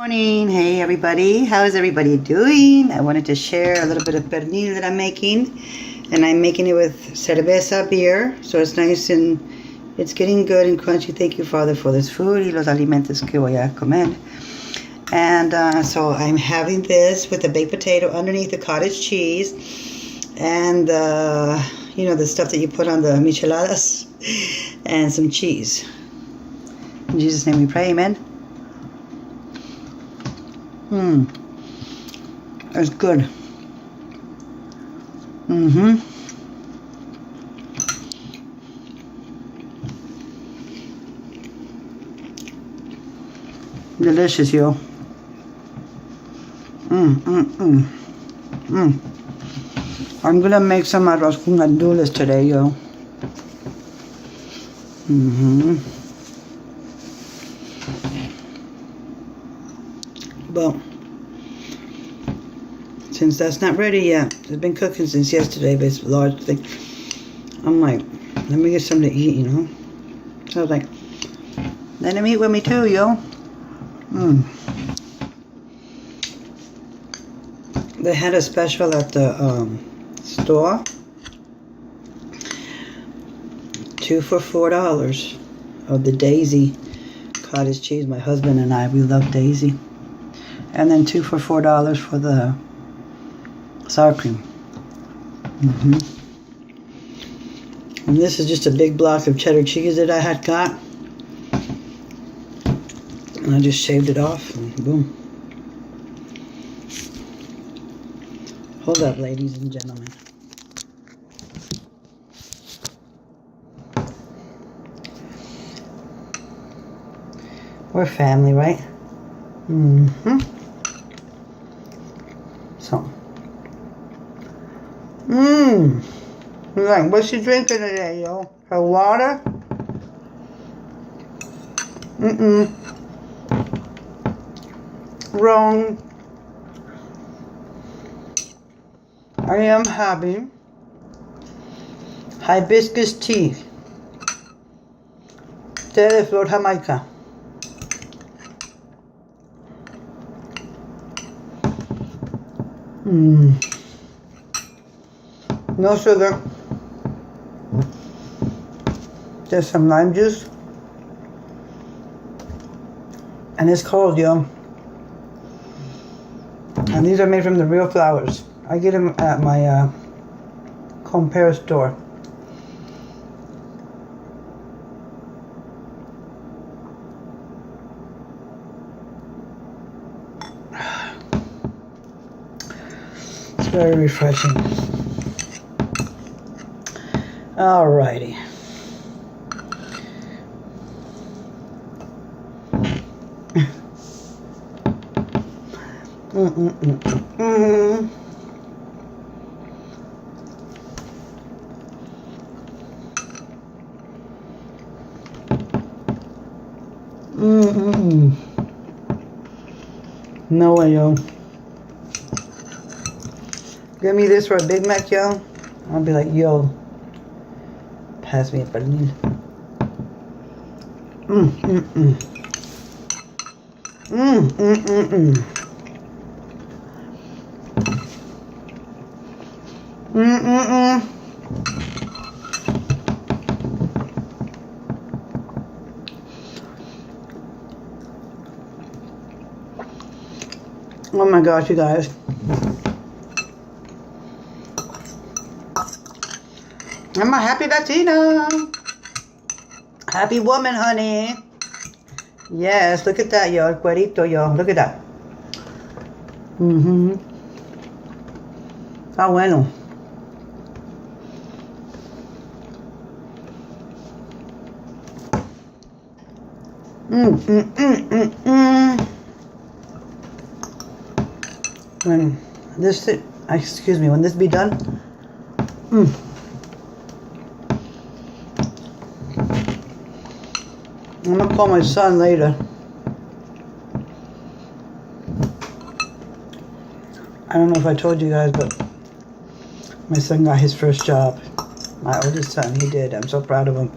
Morning. Hey everybody, how is everybody doing? I wanted to share a little bit of pernil that I'm making, and I'm making it with cerveza beer, so it's nice and it's getting good and crunchy. Thank you, Father, for this food y los alimentos que voy a comer. And so I'm having this with the baked potato underneath the cottage cheese and you know, the stuff that you put on the micheladas and some cheese. In Jesus' name we pray, amen. That's good. Delicious, yo. I'm gonna make some arroz con gandules today, yo. Well, since that's not ready yet, it's been cooking since yesterday, but it's a large thing. I'm like, let me get something to eat, you know? So I was like, let him eat with me too, yo. They had a special at the store. 2 for $4 of the Daisy cottage cheese. My husband and I, we love Daisy. And then 2 for $4 for the sour cream. And this is just a big block of cheddar cheese that I had got. And I just shaved it off and boom. Hold up, ladies and gentlemen. We're family, right? So. Like, what's she drinking today, yo? Her water? Wrong. I am having hibiscus tea. Té de flor jamaica. No sugar. Just some lime juice. And it's cold, yo. And these are made from the real flowers. I get them at my compare store. It's very refreshing. Alrighty. No way, yo. Give me this for a Big Mac, yo. I'll be like, yo, pass me a pernil. Oh my gosh, you guys. I'm a happy Latina. Happy woman, honey. Yes, look at that, yo. El cuerito, yo. Look at that. Está bueno. When this, excuse me, when this be done, I'm gonna call my son later. I don't know if I told you guys, but my son got his first job. My oldest son, he did. I'm so proud of him.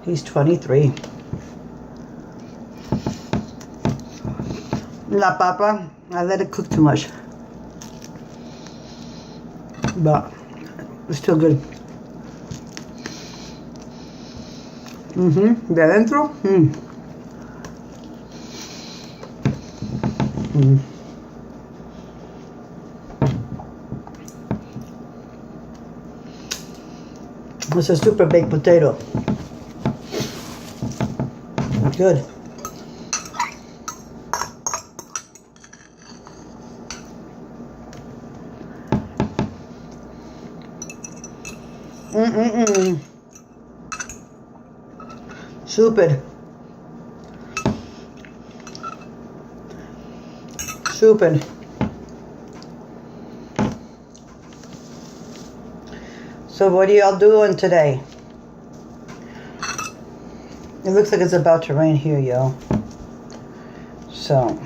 He's 23. La papa, I let it cook too much. But it's still good. De adentro. It's a super baked potato. Good. Super. Super. So what are y'all doing today? It looks like it's about to rain here, yo. So.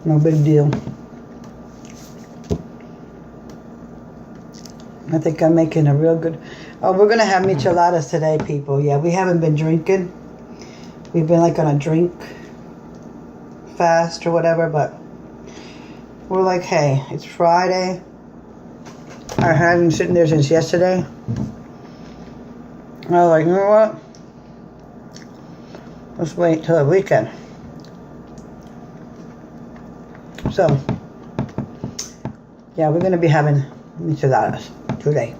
No big deal. I think I'm making a real good... Oh, we're going to have micheladas today, people. Yeah, we haven't been drinking. We've been like on a drink fast or whatever, but we're like, hey, it's Friday. I had been sitting there since yesterday. I was like, you know what? Let's wait till the weekend. So, yeah, we're going to be having micheladas today.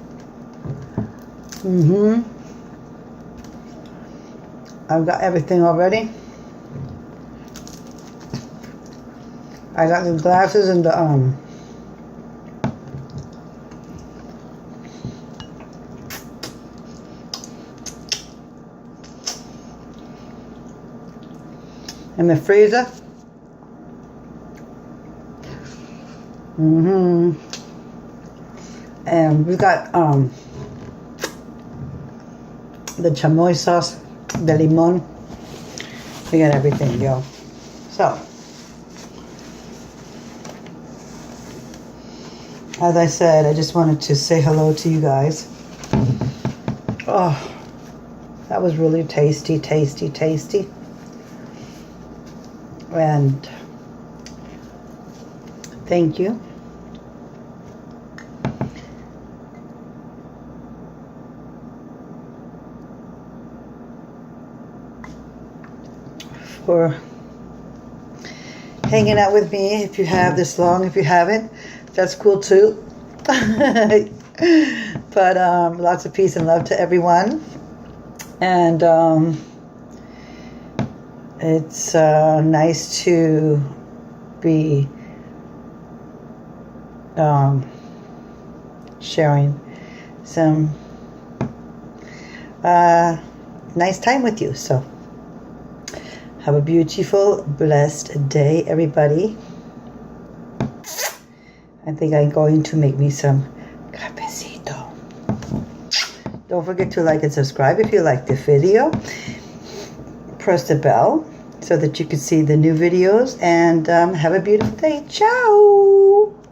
I've got everything already. I got the glasses and the in the freezer. And we got the chamoy sauce, the limon. We got everything, yo. So, as I said, I just wanted to say hello to you guys. Oh, that was really tasty, tasty, tasty. And thank you. For hanging out with me. If you have this long, if you haven't, that's cool too. But lots of peace and love to everyone. And it's nice to be sharing some nice time with you. So have a beautiful, blessed day, everybody. I think I'm going to make me some cafecito. Don't forget to like and subscribe if you like the video. Press the bell so that you can see the new videos. And have a beautiful day. Ciao!